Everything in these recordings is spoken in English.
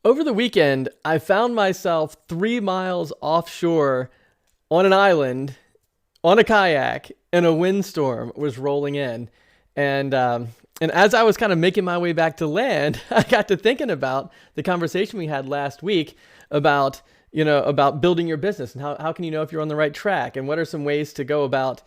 Over the weekend, I found myself 3 miles offshore on an island on a kayak, and a windstorm was rolling in. And as I was kind of making my way back to land, I got to thinking about the conversation we had last week about about building your business and how can you know if you're on the right track, and what are some ways to go about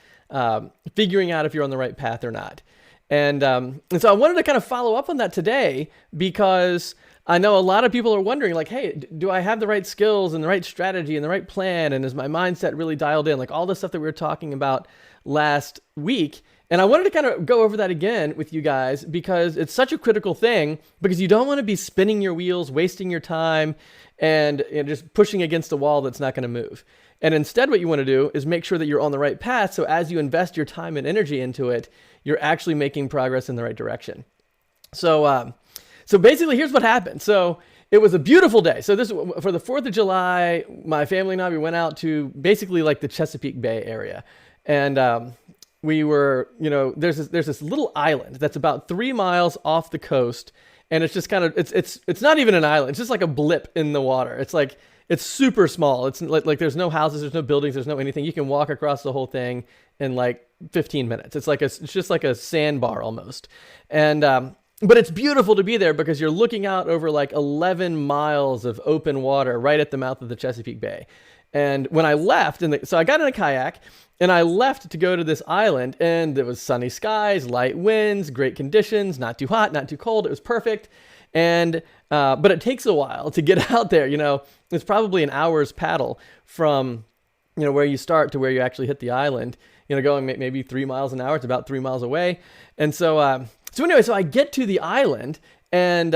figuring out if you're on the right path or not. And so I wanted to kind of follow up on that today, because I know a lot of people are wondering, like, hey, do I have the right skills and the right strategy and the right plan? And is my mindset really dialed in? Like all the stuff that we were talking about last week. And I wanted to kind of go over that again with you guys, because it's such a critical thing, because you don't want to be spinning your wheels, wasting your time, and just pushing against a wall that's not going to move. And instead, what you want to do is make sure that you're on the right path. So as you invest your time and energy into it, you're actually making progress in the right direction. So basically, here's what happened. So it was a beautiful day. So this, for the 4th of July, my family and I, we went out to basically like the Chesapeake Bay area. And we were, there's this little island that's about 3 miles off the coast. And it's just kind of, it's not even an island. It's just like a blip in the water. It's like, it's super small. It's like there's no houses, there's no buildings, there's no anything. You can walk across the whole thing in like 15 minutes. It's just like a sandbar almost. And, but it's beautiful to be there, because you're looking out over like 11 miles of open water right at the mouth of the Chesapeake Bay. And when I left, so I got in a kayak and I left to go to this island, and there was sunny skies, light winds, great conditions, not too hot, not too cold. It was perfect. And, but it takes a while to get out there. It's probably an hour's paddle from, where you start to where you actually hit the island, going maybe 3 miles an hour. It's about 3 miles away. And so I get to the island, and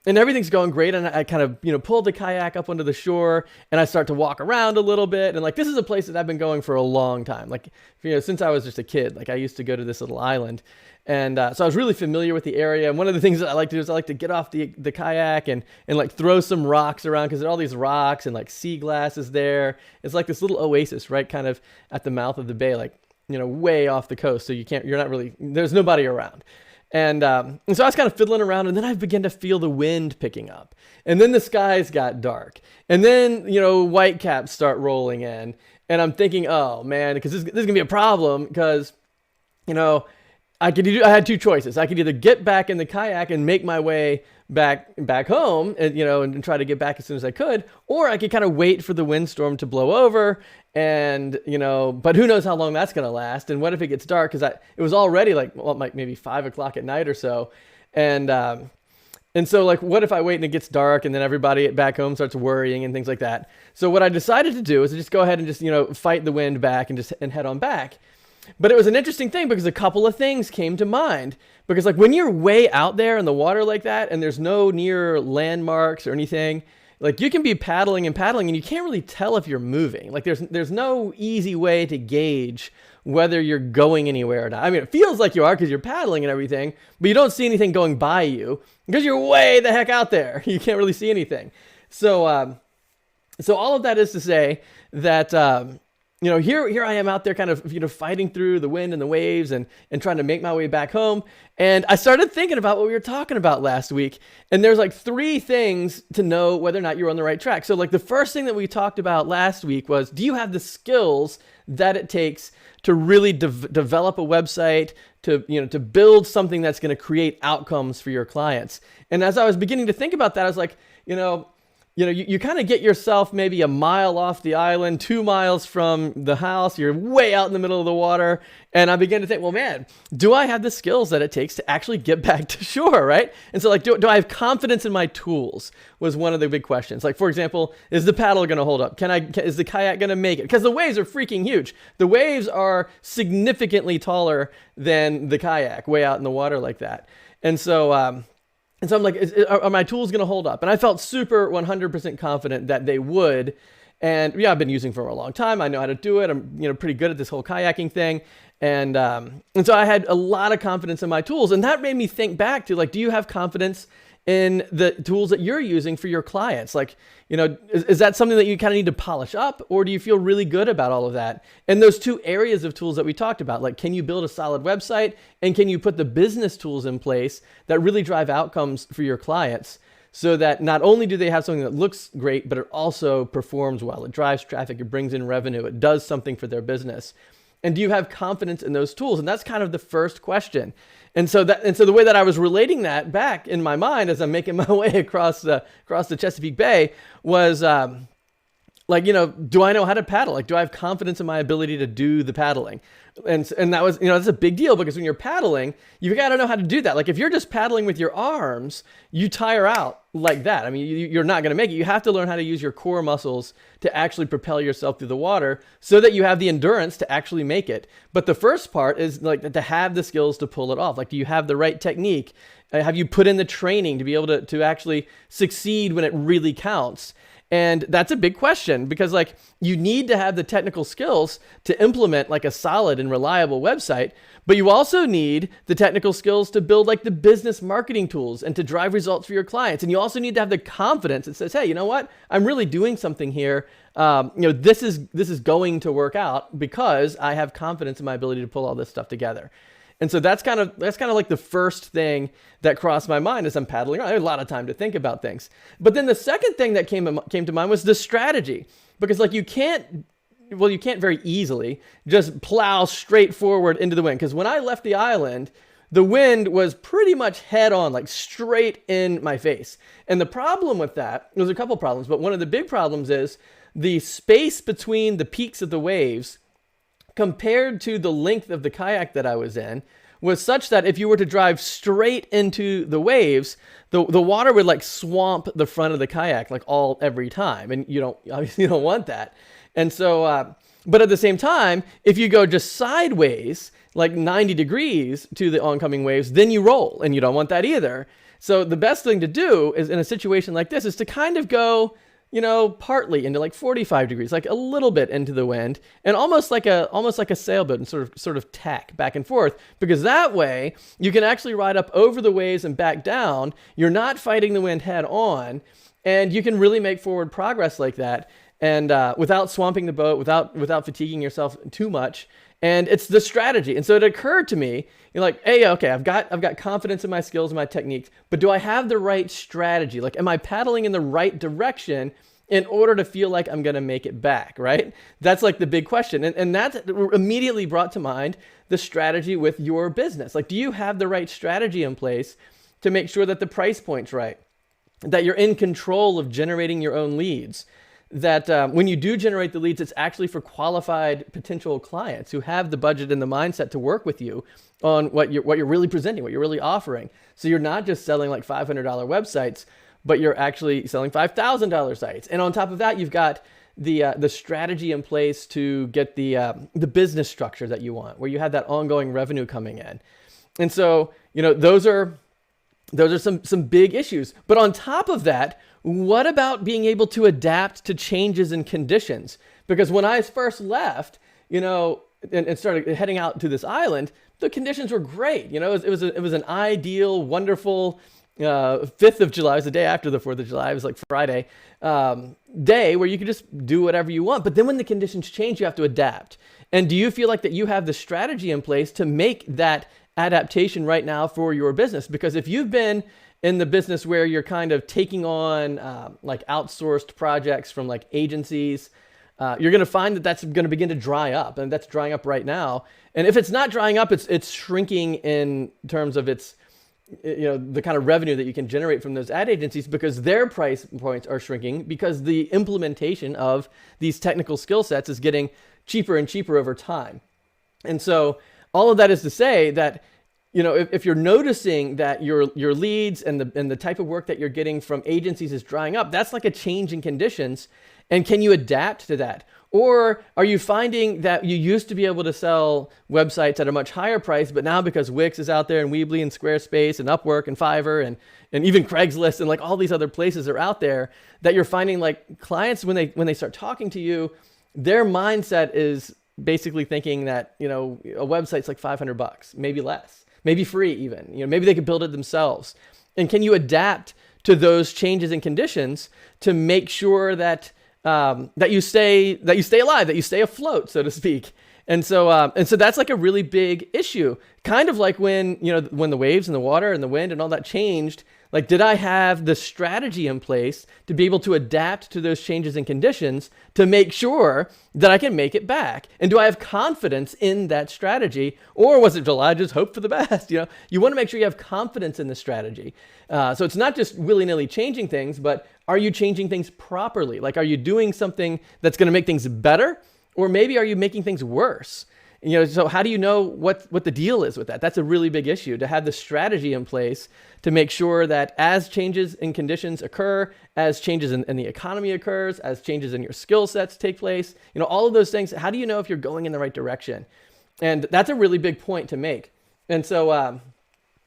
everything's going great. And I kind of, pulled the kayak up onto the shore, and I start to walk around a little bit. And like, this is a place that I've been going for a long time. Like, since I was just a kid, like I used to go to this little island. And so I was really familiar with the area. And one of the things that I like to do is I like to get off the kayak and like throw some rocks around, because there are all these rocks and like sea glass is there. It's like this little oasis, right? Kind of at the mouth of the bay, like, way off the coast. So there's nobody around. And so I was kind of fiddling around, and then I began to feel the wind picking up, and then the skies got dark, and then, whitecaps start rolling in, and I'm thinking, oh man, because this is gonna be a problem, because, I had two choices. I could either get back in the kayak and make my way back home, and and try to get back as soon as I could, or I could kind of wait for the windstorm to blow over, and but who knows how long that's gonna last, and what if it gets dark? Because it was already like maybe 5 o'clock at night or so, and so like, what if I wait and it gets dark, and then everybody back home starts worrying and things like that. So what I decided to do is to just go ahead and just fight the wind back and head on back. But it was an interesting thing, because a couple of things came to mind. Because like, when you're way out there in the water like that, and there's no near landmarks or anything, like you can be paddling and you can't really tell if you're moving. Like there's no easy way to gauge whether you're going anywhere or not. I mean, it feels like you are because you're paddling and everything, but you don't see anything going by you because you're way the heck out there. You can't really see anything. So all of that is to say that, here I am out there kind of, fighting through the wind and the waves and trying to make my way back home. And I started thinking about what we were talking about last week. And there's like 3 things to know whether or not you're on the right track. So like, the first thing that we talked about last week was, do you have the skills that it takes to really develop a website, to build something that's going to create outcomes for your clients? And as I was beginning to think about that, I was like, you kind of get yourself maybe a mile off the island, 2 miles from the house. You're way out in the middle of the water. And I began to think, well, man, do I have the skills that it takes to actually get back to shore, right? And so like, do I have confidence in my tools was one of the big questions. Like, for example, is the paddle going to hold up? Is the kayak going to make it? Because the waves are freaking huge. The waves are significantly taller than the kayak way out in the water like that. And so I'm like, are my tools going to hold up? And I felt super 100% confident that they would. And yeah, I've been using for a long time. I know how to do it. I'm pretty good at this whole kayaking thing. And so I had a lot of confidence in my tools. And that made me think back to like, do you have confidence in the tools that you're using for your clients? Like, is that something that you kind of need to polish up, or do you feel really good about all of that? And those 2 areas of tools that we talked about, like, can you build a solid website, and can you put the business tools in place that really drive outcomes for your clients? so that not only do they have something that looks great, but it also performs well. It drives traffic, it brings in revenue, it does something for their business. And do you have confidence in those tools? And that's kind of the first question. And so the way that I was relating that back in my mind as I'm making my way across the Chesapeake Bay was do I know how to paddle? Like, do I have confidence in my ability to do the paddling? And that was, that's a big deal, because when you're paddling, you've got to know how to do that. Like, if you're just paddling with your arms, you tire out like that. I mean, you're not going to make it. You have to learn how to use your core muscles to actually propel yourself through the water so that you have the endurance to actually make it. But the first part is like to have the skills to pull it off. Like, do you have the right technique? Have you put in the training to be able to actually succeed when it really counts? And that's a big question, because like you need to have the technical skills to implement like a solid and reliable website, but you also need the technical skills to build like the business marketing tools and to drive results for your clients. And you also need to have the confidence that says, hey, you know what? I'm really doing something here. This is going to work out because I have confidence in my ability to pull all this stuff together. And so that's kind of like the first thing that crossed my mind as I'm paddling around. I had a lot of time to think about things. But then the second thing that came to mind was the strategy, because like you can't very easily just plow straight forward into the wind. Because when I left the island, the wind was pretty much head on, like straight in my face. And the problem with that, there's a couple problems, but one of the big problems is the space between the peaks of the waves compared to the length of the kayak that I was in was such that if you were to drive straight into the waves, the water would like swamp the front of the kayak like every time. And obviously you don't want that. And so, but at the same time, if you go just sideways, like 90 degrees to the oncoming waves, then you roll, and you don't want that either. So the best thing to do is in a situation like this is to kind of go, partly into like 45 degrees, like a little bit into the wind, and almost like a sailboat, and sort of tack back and forth, because that way you can actually ride up over the waves and back down. You're not fighting the wind head on, and you can really make forward progress like that, and without swamping the boat, without fatiguing yourself too much. And it's the strategy. And so it occurred to me, hey, okay, I've got confidence in my skills and my techniques, but do I have the right strategy? Like, am I paddling in the right direction in order to feel like I'm going to make it back, right? That's like the big question. And that immediately brought to mind the strategy with your business. Like, do you have the right strategy in place to make sure that the price point's right, that you're in control of generating your own leads, that when you do generate the leads, it's actually for qualified potential clients who have the budget and the mindset to work with you on what you're really presenting, what you're really offering. So you're not just selling like $500 websites, but you're actually selling $5,000 sites. And on top of that, you've got the strategy in place to get the business structure that you want, where you have that ongoing revenue coming in. And so, those are some big issues. But on top of that, what about being able to adapt to changes in conditions? Because when I first left, and started heading out to this island, the conditions were great. It was an ideal, wonderful 5th of July, was the day after the 4th of July. It was like Friday day where you could just do whatever you want. But then when the conditions change, you have to adapt. And do you feel like that you have the strategy in place to make that adaptation right now for your business? Because if you've been in the business where you're kind of taking on like outsourced projects from like agencies, you're going to find that that's going to begin to dry up, and that's drying up right now. And if it's not drying up, it's shrinking in terms of its, the kind of revenue that you can generate from those ad agencies, because their price points are shrinking because the implementation of these technical skill sets is getting cheaper and cheaper over time. And so all of that is to say that, if you're noticing that your leads and the type of work that you're getting from agencies is drying up, that's like a change in conditions. And can you adapt to that? Or are you finding that you used to be able to sell websites at a much higher price, but now because Wix is out there and Weebly and Squarespace and Upwork and Fiverr and even Craigslist and like all these other places are out there, that you're finding like clients, when they start talking to you, their mindset is basically thinking that, a website's like $500, maybe less. Maybe free even, maybe they could build it themselves. And can you adapt to those changes in conditions to make sure that that you stay alive, that you stay afloat, so to speak? And so that's like a really big issue. Kind of like when the waves and the water and the wind and all that changed, Like, did I have the strategy in place to be able to adapt to those changes in conditions to make sure that I can make it back? And do I have confidence in that strategy? Or was it, well, I just hope for the best? You want to make sure you have confidence in the strategy. So it's not just willy-nilly changing things, but are you changing things properly? Like, are you doing something that's going to make things better? Or maybe are you making things worse? So how do you know what the deal is with that? That's a really big issue, to have the strategy in place to make sure that as changes in conditions occur, as changes in the economy occurs, as changes in your skill sets take place, all of those things, how do you know if you're going in the right direction? And that's a really big point to make. And so,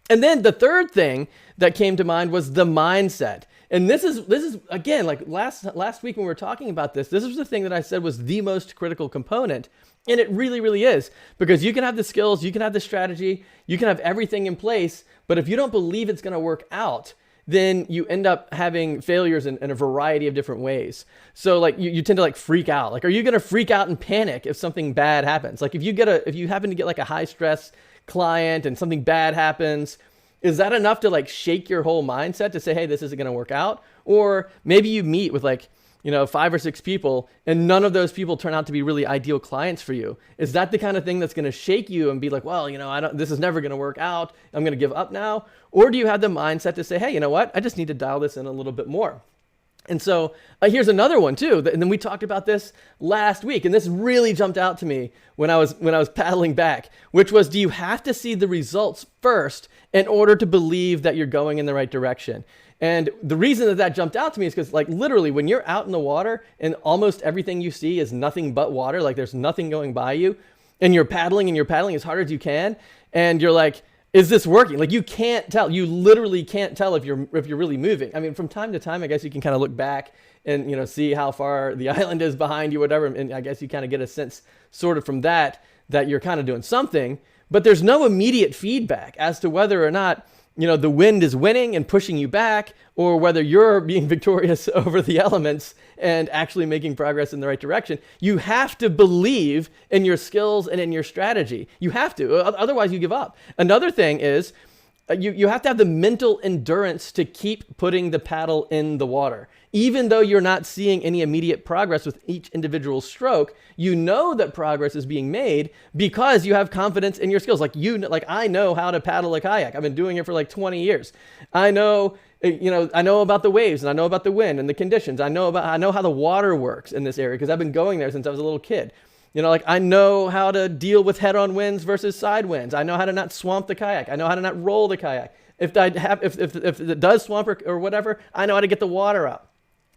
and then the third thing that came to mind was the mindset. And this is again, like last week when we were talking about this was the thing that I said was the most critical component. And it really, really is, because you can have the skills, you can have the strategy, you can have everything in place, but if you don't believe it's going to work out, then you end up having failures in a variety of different ways. So like you tend to like freak out. Like, are you going to freak out and panic if something bad happens? Like if you happen to get like a high stress client and something bad happens, is that enough to like shake your whole mindset to say, hey, this isn't going to work out? Or maybe you meet with like, 5 or 6 people and none of those people turn out to be really ideal clients for you. Is that the kind of thing that's going to shake you and be like, well, this is never going to work out. I'm going to give up now. Or do you have the mindset to say, hey, you know what? I just need to dial this in a little bit more. And so here's another one too. And then we talked about this last week, and this really jumped out to me when I was paddling back, which was, do you have to see the results first in order to believe that you're going in the right direction? And the reason that jumped out to me is because, like, literally when you're out in the water and almost everything you see is nothing but water, like there's nothing going by you, and you're paddling as hard as you can, and you're like, is this working? Like, you can't tell. You literally can't tell if you're really moving. I mean, from time to time, I guess you can kind of look back and see how far the island is behind you, whatever. And I guess you kind of get a sense, sort of from that you're kind of doing something. But there's no immediate feedback as to whether or not the wind is winning and pushing you back, or whether you're being victorious over the elements and actually making progress in the right direction. You have to believe in your skills and in your strategy. You have to, otherwise you give up. Another thing is you have to have the mental endurance to keep putting the paddle in the water. Even though you're not seeing any immediate progress with each individual stroke, you know that progress is being made because you have confidence in your skills. Like I know how to paddle a kayak. I've been doing it for like 20 years. I know about the waves, and I know about the wind and the conditions. I know how the water works in this area because I've been going there since I was a little kid. I know how to deal with head-on winds versus side winds. I know how to not swamp the kayak. I know how to not roll the kayak. If it does swamp or whatever, I know how to get the water out.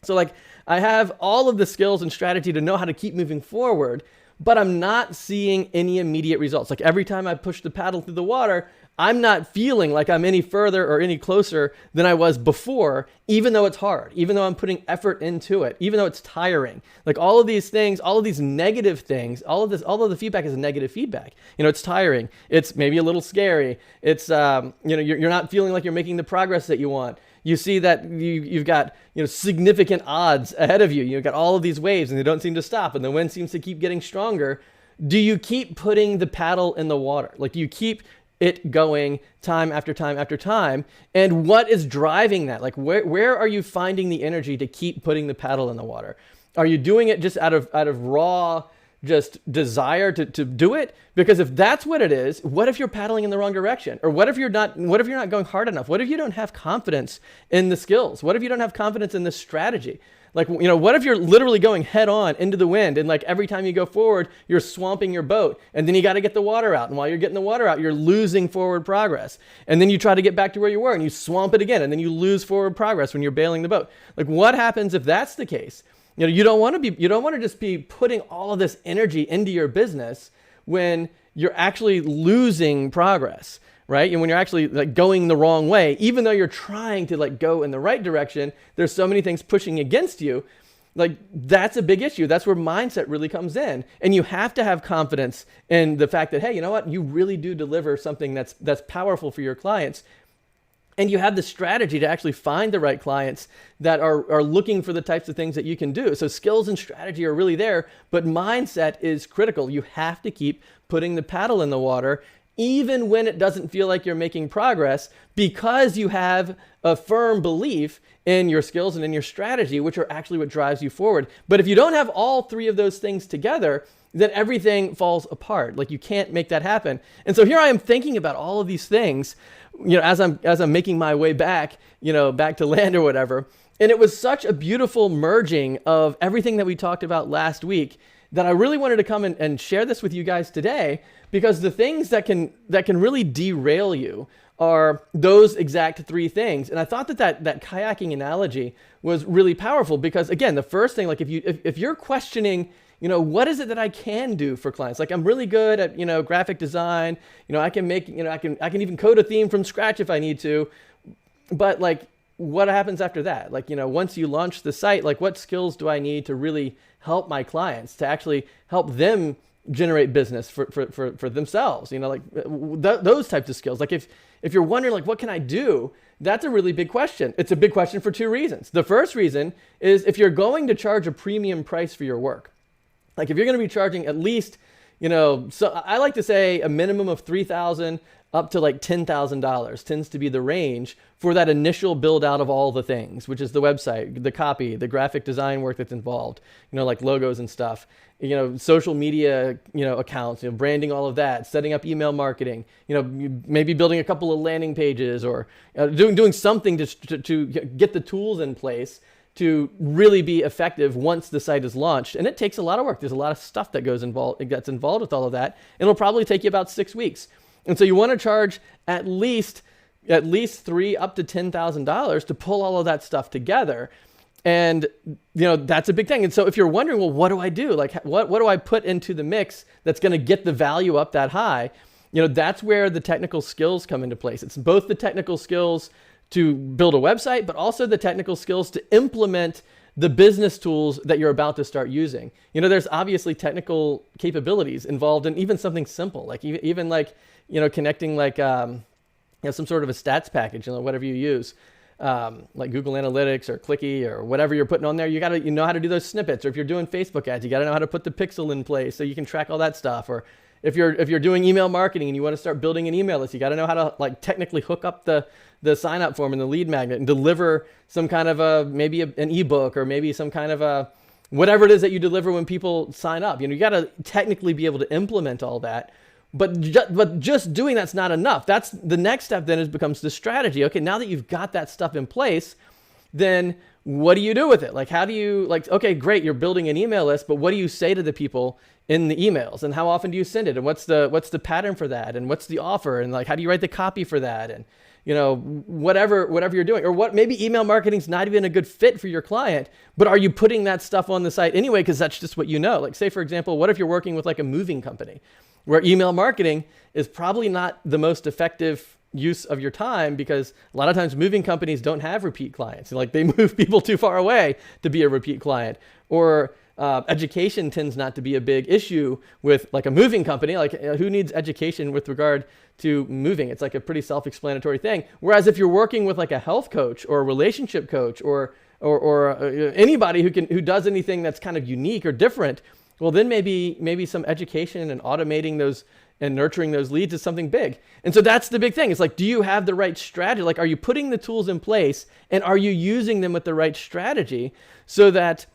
So I have all of the skills and strategy to know how to keep moving forward, but I'm not seeing any immediate results. Like every time I push the paddle through the water, I'm not feeling like I'm any further or any closer than I was before, even though it's hard, even though I'm putting effort into it, even though it's tiring. Like all of these things, all of these negative things, all of the feedback is negative feedback. It's tiring. It's maybe a little scary. It's, you're not feeling like you're making the progress that you want. You see that you've got significant odds ahead of you. You've got all of these waves and they don't seem to stop and the wind seems to keep getting stronger. Do you keep putting the paddle in the water? Like, do you keep it going time after time after time? And what is driving that? Like where are you finding the energy to keep putting the paddle in the water? Are you doing it just out of raw just desire to do it? Because if that's what it is, what if you're paddling in the wrong direction? Or what if you're not going hard enough? What if you don't have confidence in the skills? What if you don't have confidence in the strategy? Like, what if you're literally going head on into the wind and like every time you go forward, you're swamping your boat and then you got to get the water out. And while you're getting the water out, you're losing forward progress. And then you try to get back to where you were and you swamp it again. And then you lose forward progress when you're bailing the boat. Like, what happens if that's the case? You don't want to just be putting all of this energy into your business when you're actually losing progress, right? And when you're actually like going the wrong way, even though you're trying to like go in the right direction, there's so many things pushing against you. Like, that's a big issue. That's where mindset really comes in. And you have to have confidence in the fact that, hey, you know what? You really do deliver something that's powerful for your clients. And you have the strategy to actually find the right clients that are looking for the types of things that you can do. So skills and strategy are really there, but mindset is critical. You have to keep putting the paddle in the water, even when it doesn't feel like you're making progress, because you have a firm belief in your skills and in your strategy, which are actually what drives you forward. But if you don't have all three of those things together, then everything falls apart. Like, you can't make that happen. And so here I am thinking about all of these things, as I'm making my way back, back to land or whatever. And it was such a beautiful merging of everything that we talked about last week that I really wanted to come and share this with you guys today, because the things that can really derail you are those exact three things. And I thought that kayaking analogy was really powerful, because again, the first thing, like if you're questioning, what is it that I can do for clients? Like, I'm really good at, graphic design, I can make, I can even code a theme from scratch if I need to, but like, what happens after that? Like, once you launch the site, like, what skills do I need to really help my clients, to actually help them generate business for themselves? Those types of skills. Like, if you're wondering, like, what can I do? That's a really big question. It's a big question for two reasons. The first reason is, if you're going to charge a premium price for your work, like if you're going to be charging at least, so I like to say a minimum of $3,000 up to like $10,000 tends to be the range for that initial build out of all the things, which is the website, the copy, the graphic design work that's involved, like logos and stuff, social media, accounts, branding, all of that, setting up email marketing, maybe building a couple of landing pages, or doing something to get the tools in place to really be effective once the site is launched. And it takes a lot of work. There's a lot of stuff that gets involved with all of that. And it'll probably take you about 6 weeks. And so you want to charge at least $3,000 up to $10,000 to pull all of that stuff together. And, that's a big thing. And so if you're wondering, well, what do I do? Like, what do I put into the mix that's going to get the value up that high? That's where the technical skills come into place. It's both the technical skills to build a website, but also the technical skills to implement the business tools that you're about to start using. There's obviously technical capabilities involved in even something simple, like even like, connecting like, some sort of a stats package, whatever you use, like Google Analytics or Clicky or whatever you're putting on there. You got to know how to do those snippets. Or if you're doing Facebook ads, you got to know how to put the pixel in place so you can track all that stuff. Or if you're doing email marketing and you want to start building an email list, you got to know how to like technically hook up the sign up form and the lead magnet and deliver some kind of maybe an ebook, or maybe some kind of whatever it is that you deliver when people sign up. You got to technically be able to implement all that. But just doing that's not enough. That's the next step. Then becomes the strategy. Okay, now that you've got that stuff in place, then what do you do with it? Like, how do you, like, okay, great, you're building an email list, but what do you say to the people in the emails? And how often do you send it? And what's the pattern for that? And what's the offer? And like, how do you write the copy for that? And whatever you're doing, or what, maybe email marketing's not even a good fit for your client, but are you putting that stuff on the site anyway? Because that's just what like, say for example, what if you're working with like a moving company, where email marketing is probably not the most effective use of your time, because a lot of times moving companies don't have repeat clients. Like, they move people too far away to be a repeat client. Or education tends not to be a big issue with like a moving company. Like, who needs education with regard to moving? It's like a pretty self-explanatory thing. Whereas if you're working with like a health coach or a relationship coach or anybody who does anything that's kind of unique or different, well, then maybe some education and automating those and nurturing those leads is something big. And so that's the big thing. It's like, do you have the right strategy? Like, are you putting the tools in place, and are you using them with the right strategy so that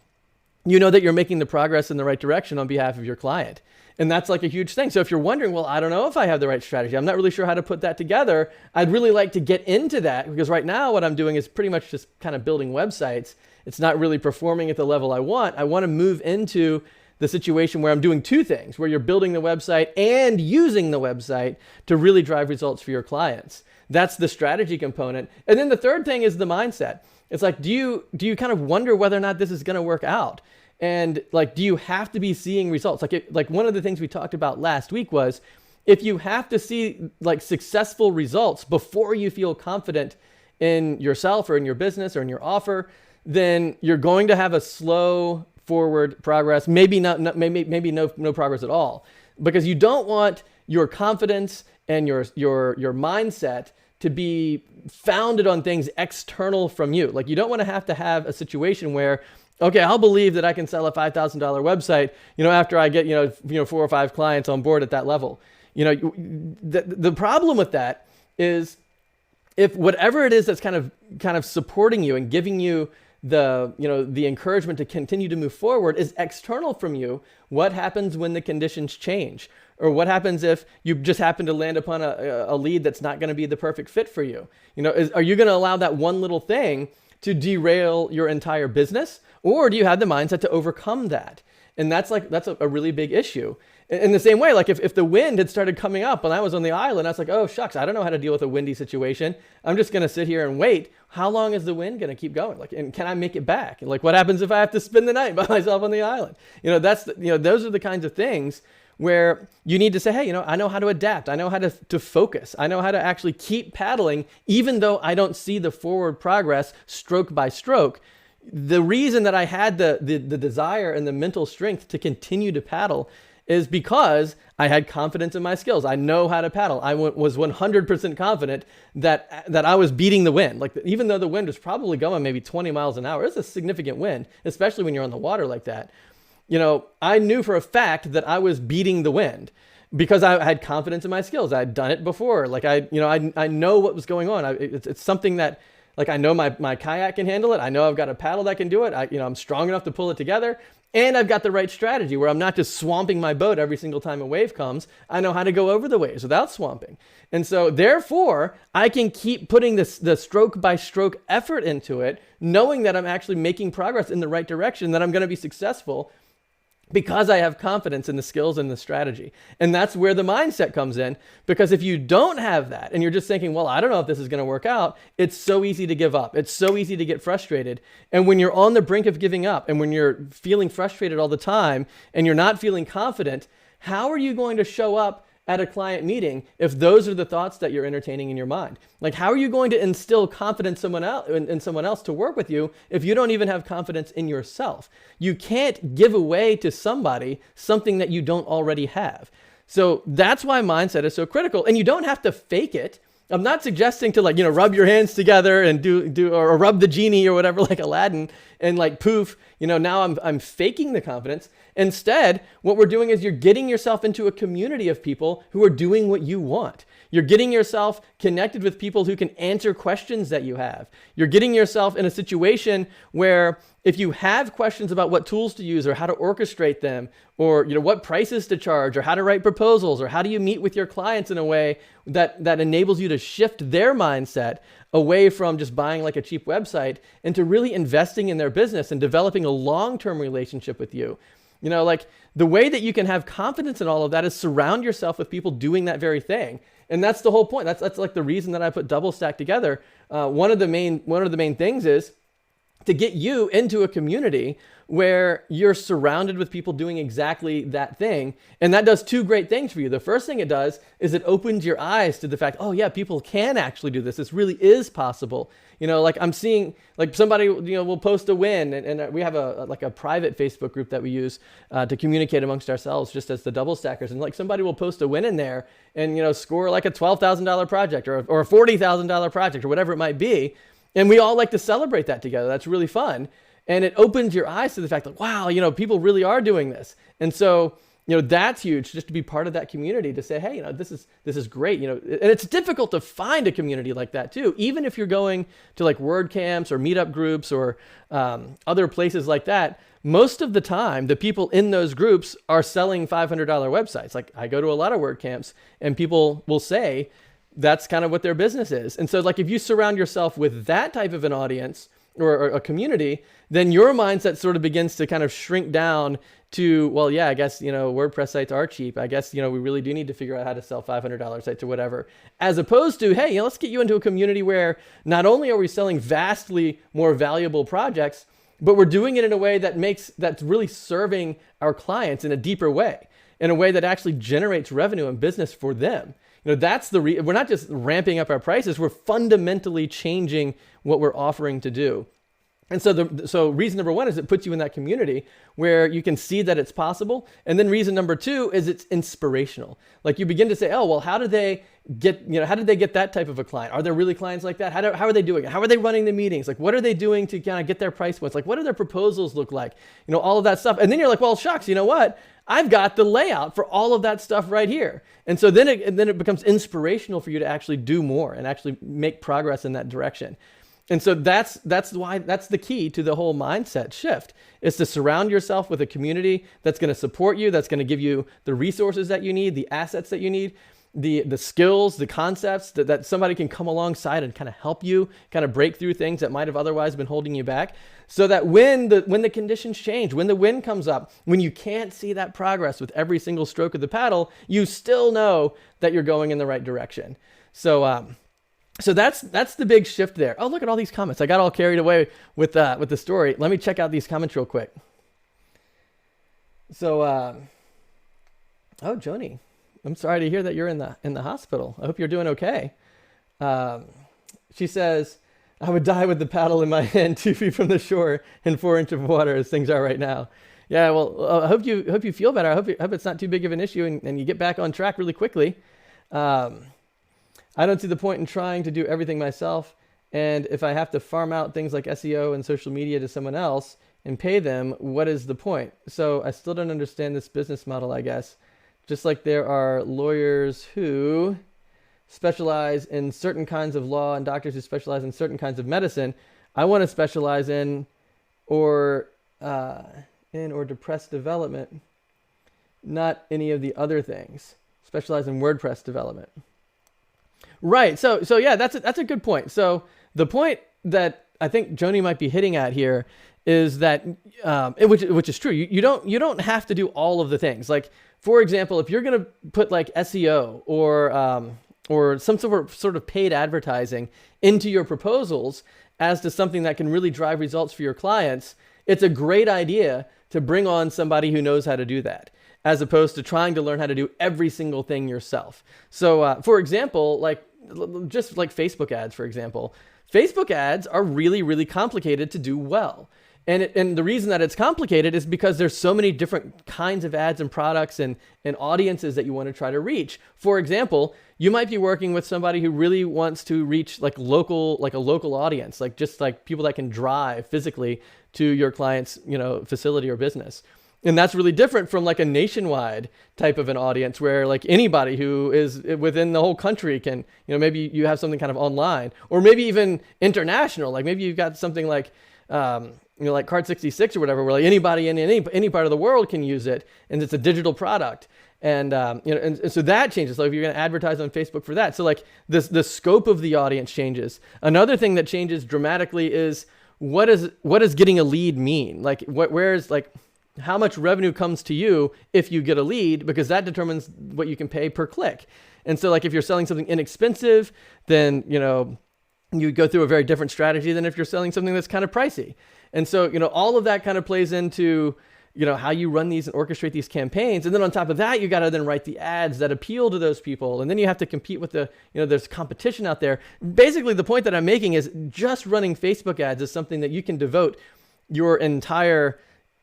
you know that you're making the progress in the right direction on behalf of your client? And that's like a huge thing. So if you're wondering, well, I don't know if I have the right strategy, I'm not really sure how to put that together, I'd really like to get into that, because right now what I'm doing is pretty much just kind of building websites. It's not really performing at the level I want. I want to move into the situation where I'm doing two things, where you're building the website and using the website to really drive results for your clients. That's the strategy component. And then the third thing is the mindset. It's like, do you kind of wonder whether or not this is going to work out? And like, do you have to be seeing results? Like one of the things we talked about last week was, if you have to see like successful results before you feel confident in yourself or in your business or in your offer, then you're going to have a slow forward progress, maybe no progress at all, because you don't want your confidence and your mindset to be founded on things external from you. Like, you don't want to have a situation where, okay, I'll believe that I can sell a $5,000 website, after I get, 4 or 5 clients on board at that level. The problem with that is if whatever it is that's kind of supporting you and giving you the encouragement to continue to move forward is external from you, what happens when the conditions change? Or what happens if you just happen to land upon a lead that's not going to be the perfect fit for you? Are you going to allow that one little thing to derail your entire business? Or do you have the mindset to overcome that? And that's a really big issue. In the same way, like if the wind had started coming up when I was on the island, I was like, oh shucks, I don't know how to deal with a windy situation. I'm just going to sit here and wait. How long is the wind going to keep going? And can I make it back? Like, what happens if I have to spend the night by myself on the island? Those are the kinds of things where you need to say, hey, I know how to adapt. I know how to focus. I know how to actually keep paddling, even though I don't see the forward progress stroke by stroke. The reason that I had the desire and the mental strength to continue to paddle is because I had confidence in my skills. I know how to paddle. I was 100% confident that I was beating the wind. Like, even though the wind was probably going maybe 20 miles an hour, it's a significant wind, especially when you're on the water like that. I knew for a fact that I was beating the wind because I had confidence in my skills. I had done it before. Like I know what was going on. It's something that, like, I know my kayak can handle it. I know I've got a paddle that can do it. I'm strong enough to pull it together, and I've got the right strategy where I'm not just swamping my boat every single time a wave comes. I know how to go over the waves without swamping. And so therefore I can keep putting the stroke by stroke effort into it, knowing that I'm actually making progress in the right direction, that I'm going to be successful, because I have confidence in the skills and the strategy. And that's where the mindset comes in, because if you don't have that and you're just thinking, well, I don't know if this is going to work out, it's so easy to give up. It's so easy to get frustrated. And when you're on the brink of giving up and when you're feeling frustrated all the time and you're not feeling confident, how are you going to show up at a client meeting if those are the thoughts that you're entertaining in your mind? Like, how are you going to instill confidence in someone else to work with you if you don't even have confidence in yourself? You can't give away to somebody something that you don't already have. So that's why mindset is so critical. And you don't have to fake it. I'm not suggesting to rub your hands together and do or rub the genie or whatever like Aladdin and poof, now I'm faking the confidence. Instead, what we're doing is you're getting yourself into a community of people who are doing what you want. You're getting yourself connected with people who can answer questions that you have. You're getting yourself in a situation where if you have questions about what tools to use or how to orchestrate them, or what prices to charge, or how to write proposals, or how do you meet with your clients in a way that enables you to shift their mindset away from just buying like a cheap website into really investing in their business and developing a long-term relationship with you. The way that you can have confidence in all of that is surround yourself with people doing that very thing. And that's the whole point. That's like the reason that I put DoubleStack together. One of the main things is to get you into a community where you're surrounded with people doing exactly that thing. And that does two great things for you. The first thing it does is it opens your eyes to the fact, oh yeah, people can actually do this. This really is possible. I'm seeing somebody, will post a win, and we have a private Facebook group that we use to communicate amongst ourselves just as the double stackers. And somebody will post a win in there and, score like a $12,000 project or a $40,000 project or whatever it might be. And we all like to celebrate that together. That's really fun. And it opens your eyes to the fact that, wow, people really are doing this. And so, that's huge, just to be part of that community, to say, hey, this is great. And it's difficult to find a community like that too. Even if you're going to WordCamps or meetup groups or other places like that, most of the time, the people in those groups are selling $500 websites. Like, I go to a lot of WordCamps and people will say that's kind of what their business is. And so if you surround yourself with that type of an audience or a community, then your mindset sort of begins to kind of shrink down to, well, yeah, I guess, WordPress sites are cheap. I guess, we really do need to figure out how to sell $500 sites or whatever, as opposed to, hey, let's get you into a community where not only are we selling vastly more valuable projects, but we're doing it in a way that's really serving our clients in a deeper way, in a way that actually generates revenue and business for them. That's we're not just ramping up our prices, we're fundamentally changing what we're offering to do. And so reason number one is it puts you in that community where you can see that it's possible. And then reason number two is it's inspirational. Like you begin to say, oh, well, how did they get that type of a client? Are there really clients like that? How are they doing it? How are they running the meetings? Like, what are they doing to kind of get their price points? Like, what do their proposals look like? All of that stuff. And then you're like, well, shucks, you know what? I've got the layout for all of that stuff right here. And so then it becomes inspirational for you to actually do more and actually make progress in that direction. And so that's the key to the whole mindset shift, is to surround yourself with a community that's going to support you, that's going to give you the resources that you need, the assets that you need, the skills, the concepts that somebody can come alongside and kind of help you kind of break through things that might have otherwise been holding you back, so that when the conditions change, when the wind comes up, when you can't see that progress with every single stroke of the paddle, you still know that you're going in the right direction. So that's the big shift there. Oh, look at all these comments. I got all carried away with the story. Let me check out these comments real quick. So, Joni, I'm sorry to hear that you're in the hospital. I hope you're doing okay. She says, I would die with the paddle in my hand 2 feet from the shore in 4 inches of water as things are right now. Yeah, well, I hope you feel better. I hope it's not too big of an issue and you get back on track really quickly. I don't see the point in trying to do everything myself. And if I have to farm out things like SEO and social media to someone else and pay them, what is the point? So I still don't understand this business model, I guess. Just like there are lawyers who specialize in certain kinds of law and doctors who specialize in certain kinds of medicine, I want to specialize in or WordPress development, not any of the other things. Specialize in WordPress development. Right. So yeah, that's a good point. So the point that I think Joni might be hitting at here is that, which is true. You don't have to do all of the things. Like, for example, if you're going to put like SEO or some sort of paid advertising into your proposals as to something that can really drive results for your clients, it's a great idea to bring on somebody who knows how to do that, as opposed to trying to learn how to do every single thing yourself. So for example, just like Facebook ads, for example, Facebook ads are really, really complicated to do well. And the reason that it's complicated is because there's so many different kinds of ads and products and audiences that you want to try to reach. For example, you might be working with somebody who really wants to reach like a local audience, like just like people that can drive physically to your client's, facility or business. And that's really different from like a nationwide type of an audience where like anybody who is within the whole country can, maybe you have something kind of online, or maybe even international. Like maybe you've got something like, like Card 66 or whatever, where like anybody in any part of the world can use it, and it's a digital product. And, and so that changes. So if you're going to advertise on Facebook for that, so like the scope of the audience changes. Another thing that changes dramatically is what does getting a lead mean? Like where's like, how much revenue comes to you if you get a lead, because that determines what you can pay per click. And so like if you're selling something inexpensive, then, you go through a very different strategy than if you're selling something that's kind of pricey. And so, all of that kind of plays into, how you run these and orchestrate these campaigns. And then on top of that, you got to then write the ads that appeal to those people. And then you have to compete with there's competition out there. Basically, the point that I'm making is just running Facebook ads is something that you can devote your entire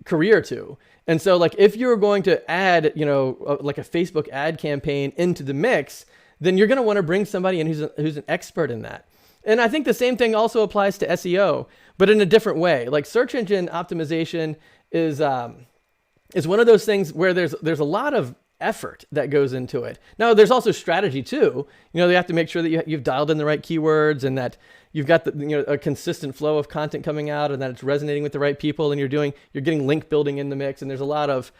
career to. And so like if you're going to add, like a Facebook ad campaign into the mix, then you're going to want to bring somebody in who's an expert in that. And I think the same thing also applies to SEO, but in a different way. Like search engine optimization is one of those things where there's a lot of effort that goes into it. Now, there's also strategy too. They have to make sure that you've dialed in the right keywords and that you've got a consistent flow of content coming out and that it's resonating with the right people, and you're getting link building in the mix. And there's a lot of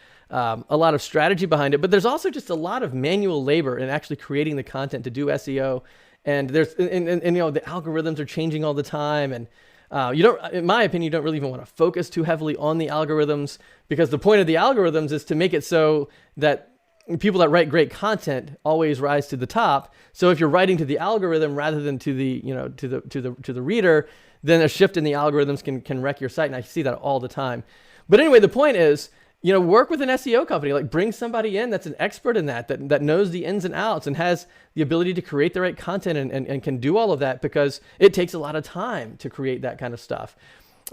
strategy behind it, but there's also just a lot of manual labor in actually creating the content to do SEO. And the algorithms are changing all the time. And in my opinion, you don't really even want to focus too heavily on the algorithms, because the point of the algorithms is to make it so that people that write great content always rise to the top. So if you're writing to the algorithm rather than to the reader, then a shift in the algorithms can wreck your site. And I see that all the time. But anyway, the point is, work with an SEO company, like bring somebody in that's an expert in that knows the ins and outs and has the ability to create the right content and can do all of that, because it takes a lot of time to create that kind of stuff.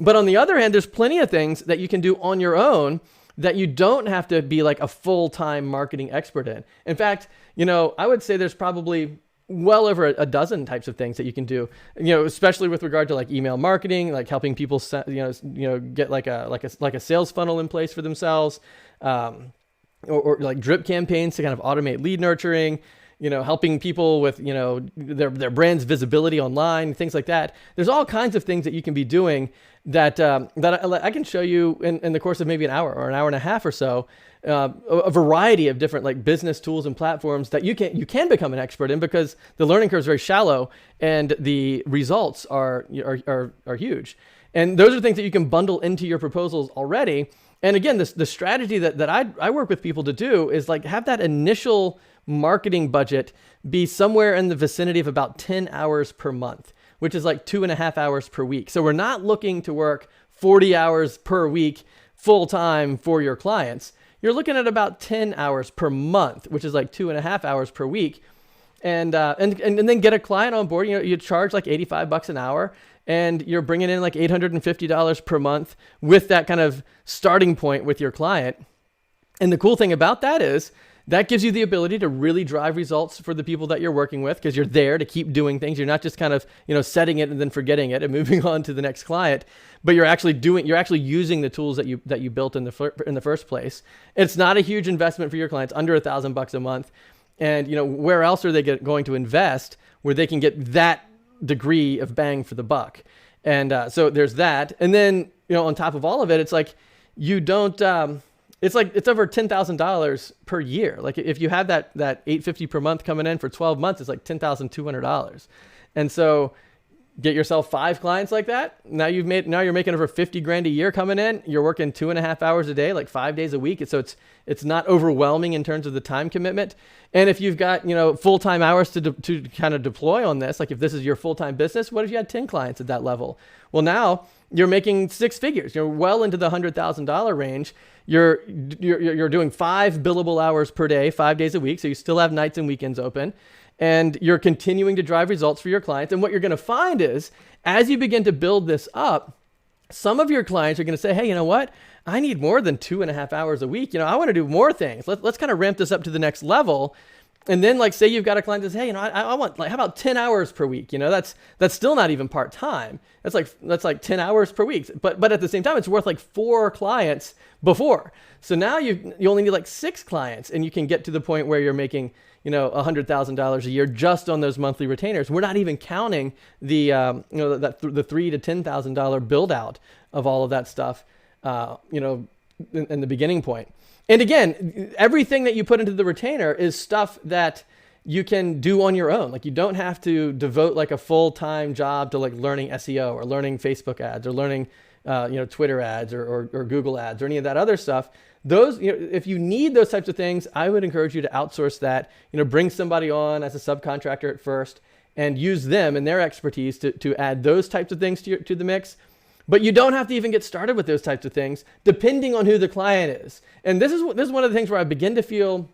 But on the other hand, there's plenty of things that you can do on your own that you don't have to be like a full-time marketing expert in. In fact, I would say there's probably well over a dozen types of things that you can do, especially with regard to like email marketing, like helping people, get like a sales funnel in place for themselves, or like drip campaigns to kind of automate lead nurturing, helping people with, their brand's visibility online, things like that. There's all kinds of things that you can be doing that I can show you in the course of maybe an hour or an hour and a half or so, a variety of different like business tools and platforms that you can become an expert in, because the learning curve is very shallow and the results are huge. And those are things that you can bundle into your proposals already. And again, the strategy that I work with people to do is like have that initial marketing budget be somewhere in the vicinity of about 10 hours per month, which is like 2.5 hours per week. So we're not looking to work 40 hours per week full time for your clients. You're looking at about 10 hours per month, which is like 2.5 hours per week. And then get a client on board. You charge like $85 an hour, and you're bringing in like $850 per month with that kind of starting point with your client. And the cool thing about that is that gives you the ability to really drive results for the people that you're working with, because you're there to keep doing things. You're not just kind of, setting it and then forgetting it and moving on to the next client, but you're actually using the tools that you built in the first place. It's not a huge investment for your clients, under $1,000 a month. And, where else are they going to invest where they can get that degree of bang for the buck? And so there's that. And then, on top of all of it, it's like you don't, it's over $10,000 per year. Like if you have that $850 per month coming in for 12 months, it's like $10,200. And so get yourself 5 clients like that. Now you're making over 50 grand a year coming in. You're working 2.5 hours a day, like 5 days a week. So it's not overwhelming in terms of the time commitment. And if you've got, full-time hours to kind of deploy on this, like if this is your full-time business, what if you had 10 clients at that level? Well, now you're making 6 figures. You're well into the $100,000 range. You're doing 5 billable hours per day, 5 days a week. So you still have nights and weekends open, and you're continuing to drive results for your clients. And what you're going to find is, as you begin to build this up, some of your clients are going to say, hey, you know what? I need more than 2.5 hours a week. I want to do more things. Let's kind of ramp this up to the next level. And then like, say you've got a client that says, hey, I want like, how about 10 hours per week? That's still not even part-time. That's like 10 hours per week. But at the same time, it's worth like 4 clients before. So now you only need like 6 clients, and you can get to the point where you're making, $100,000 a year just on those monthly retainers. We're not even counting the $3,000 to $10,000 build out of all of that stuff, in the beginning point. And again, everything that you put into the retainer is stuff that you can do on your own. Like you don't have to devote like a full-time job to like learning SEO or learning Facebook ads or learning, Twitter ads or Google ads or any of that other stuff. Those, if you need those types of things, I would encourage you to outsource that, bring somebody on as a subcontractor at first and use them and their expertise to add those types of things to the mix. But you don't have to even get started with those types of things, depending on who the client is. And this is one of the things where I begin to feel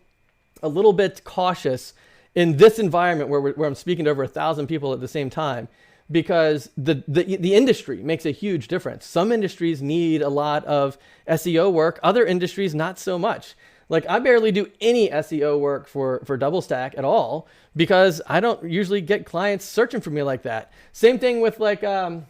a little bit cautious in this environment where I'm speaking to over 1,000 people at the same time, because the industry makes a huge difference. Some industries need a lot of SEO work, other industries not so much. Like I barely do any SEO work for DoubleStack at all, because I don't usually get clients searching for me like that. Same thing with like, I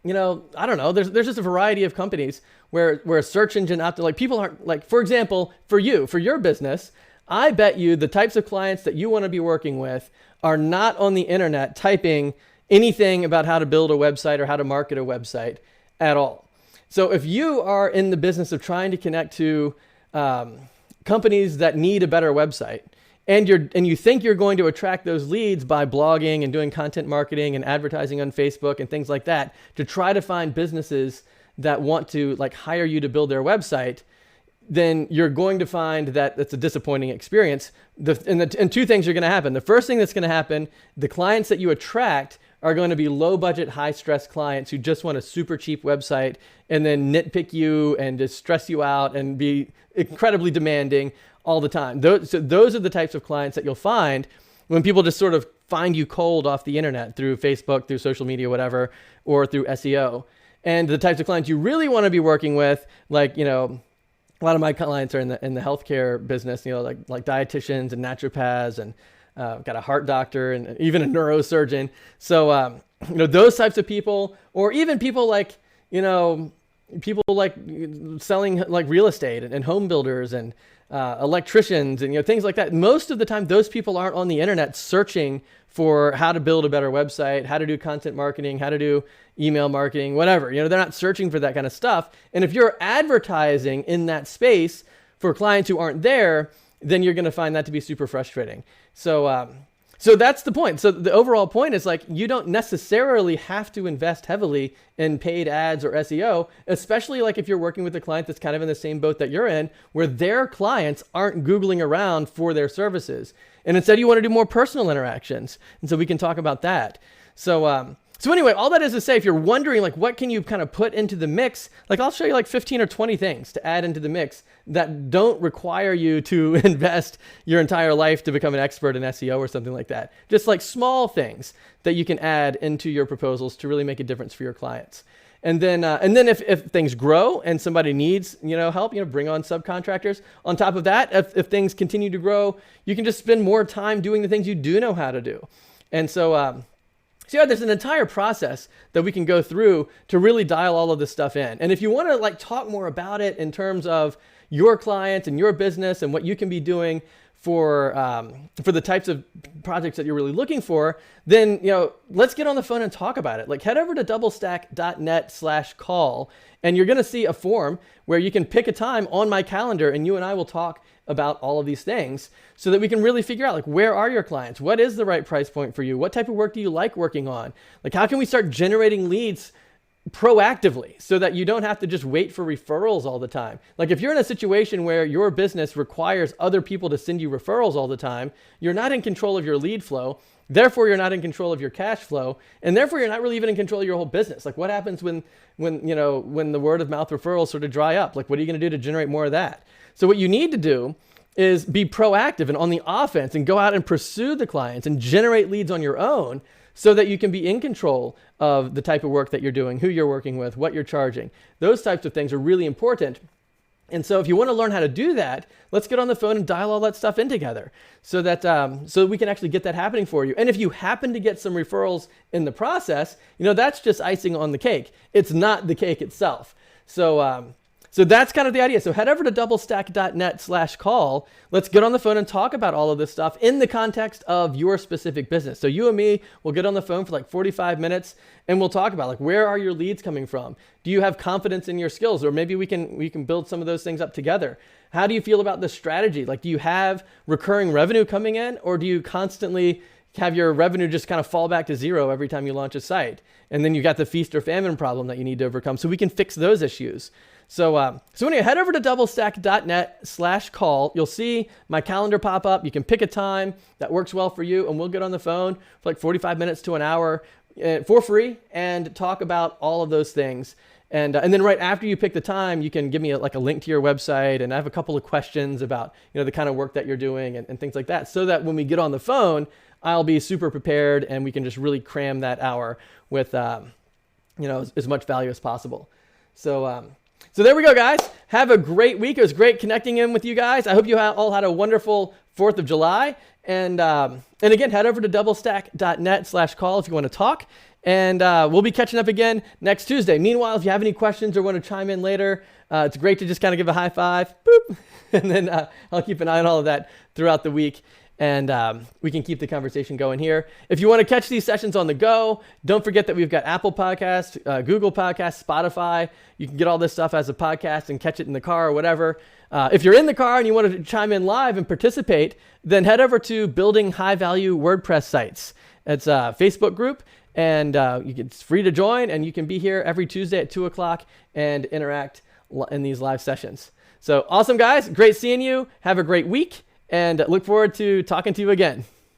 don't know, there's just a variety of companies where a search engine like people aren't like, for example, for your business, I bet you the types of clients that you want to be working with are not on the internet typing anything about how to build a website or how to market a website at all. So if you are in the business of trying to connect to companies that need a better website, and you think you're going to attract those leads by blogging and doing content marketing and advertising on Facebook and things like that to try to find businesses that want to like hire you to build their website, then you're going to find that it's a disappointing experience. And 2 things are going to happen. The first thing that's going to happen, the clients that you attract are going to be low budget, high stress clients who just want a super cheap website and then nitpick you and just stress you out and be incredibly demanding all the time. Those are the types of clients that you'll find when people just sort of find you cold off the internet through Facebook, through social media, whatever, or through SEO. and the types of clients you really want to be working with, like, a lot of my clients are in the healthcare business, like dietitians and naturopaths, and got a heart doctor and even a neurosurgeon. So, those types of people, or even people like, people like selling like real estate and home builders and electricians and things like that. Most of the time, those people aren't on the internet searching for how to build a better website, how to do content marketing, how to do email marketing, whatever. They're not searching for that kind of stuff. And if you're advertising in that space for clients who aren't there, then you're going to find that to be super frustrating. So that's the point. So the overall point is, like, you don't necessarily have to invest heavily in paid ads or SEO, especially like if you're working with a client that's kind of in the same boat that you're in, where their clients aren't Googling around for their services. And instead you want to do more personal interactions. And so we can talk about that. So anyway, all that is to say, if you're wondering, like, what can you kind of put into the mix, like, I'll show you like 15 or 20 things to add into the mix that don't require you to invest your entire life to become an expert in SEO or something like that. Just like small things that you can add into your proposals to really make a difference for your clients. And then if things grow and somebody needs, help, bring on subcontractors. On top of that, if things continue to grow, you can just spend more time doing the things you do know how to do. And so there's an entire process that we can go through to really dial all of this stuff in. And if you want to like talk more about it in terms of your clients and your business and what you can be doing for the types of projects that you're really looking for, then let's get on the phone and talk about it. Like, head over to doublestack.net/call, and you're going to see a form where you can pick a time on my calendar, and you and I will talk about all of these things so that we can really figure out, like, where are your clients? What is the right price point for you? What type of work do you like working on? Like, how can we start generating leads proactively so that you don't have to just wait for referrals all the time? Like, if you're in a situation where your business requires other people to send you referrals all the time, you're not in control of your lead flow. Therefore, you're not in control of your cash flow, and therefore you're not really even in control of your whole business. Like, what happens when the word of mouth referrals sort of dry up? Like, what are you going to do to generate more of that? So what you need to do is be proactive and on the offense and go out and pursue the clients and generate leads on your own so that you can be in control of the type of work that you're doing, who you're working with, what you're charging. Those types of things are really important. And so if you want to learn how to do that, let's get on the phone and dial all that stuff in together so that so we can actually get that happening for you. And if you happen to get some referrals in the process, that's just icing on the cake. It's not the cake itself. So that's kind of the idea. So head over to doublestack.net/call. Let's get on the phone and talk about all of this stuff in the context of your specific business. So you and me will get on the phone for like 45 minutes and we'll talk about, like, where are your leads coming from? Do you have confidence in your skills? Or maybe we can build some of those things up together. How do you feel about the strategy? Like, do you have recurring revenue coming in, or do you constantly have your revenue just kind of fall back to zero every time you launch a site? And then you got the feast or famine problem that you need to overcome. So we can fix those issues. So anyway, head over to doublestack.net/call. You'll see my calendar pop up. You can pick a time that works well for you, and we'll get on the phone for like 45 minutes to an hour for free and talk about all of those things. And then right after you pick the time, you can give me a link to your website, and I have a couple of questions about the kind of work that you're doing and things like that, so that when we get on the phone, I'll be super prepared and we can just really cram that hour with as much value as possible. So there we go, guys. Have a great week. It was great connecting in with you guys. I hope you all had a wonderful 4th of July. And again, head over to doublestack.net/call if you want to talk. And we'll be catching up again next Tuesday. Meanwhile, if you have any questions or want to chime in later, it's great to just kind of give a high five. Boop. And then I'll keep an eye on all of that throughout the week. And we can keep the conversation going here. If you want to catch these sessions on the go, don't forget that we've got Apple Podcasts, Google Podcasts, Spotify. You can get all this stuff as a podcast and catch it in the car or whatever. If you're in the car and you want to chime in live and participate, then head over to Building High Value WordPress Sites. It's a Facebook group, and it's free to join, and you can be here every Tuesday at 2 o'clock and interact in these live sessions. So awesome, guys. Great seeing you. Have a great week. And look forward to talking to you again.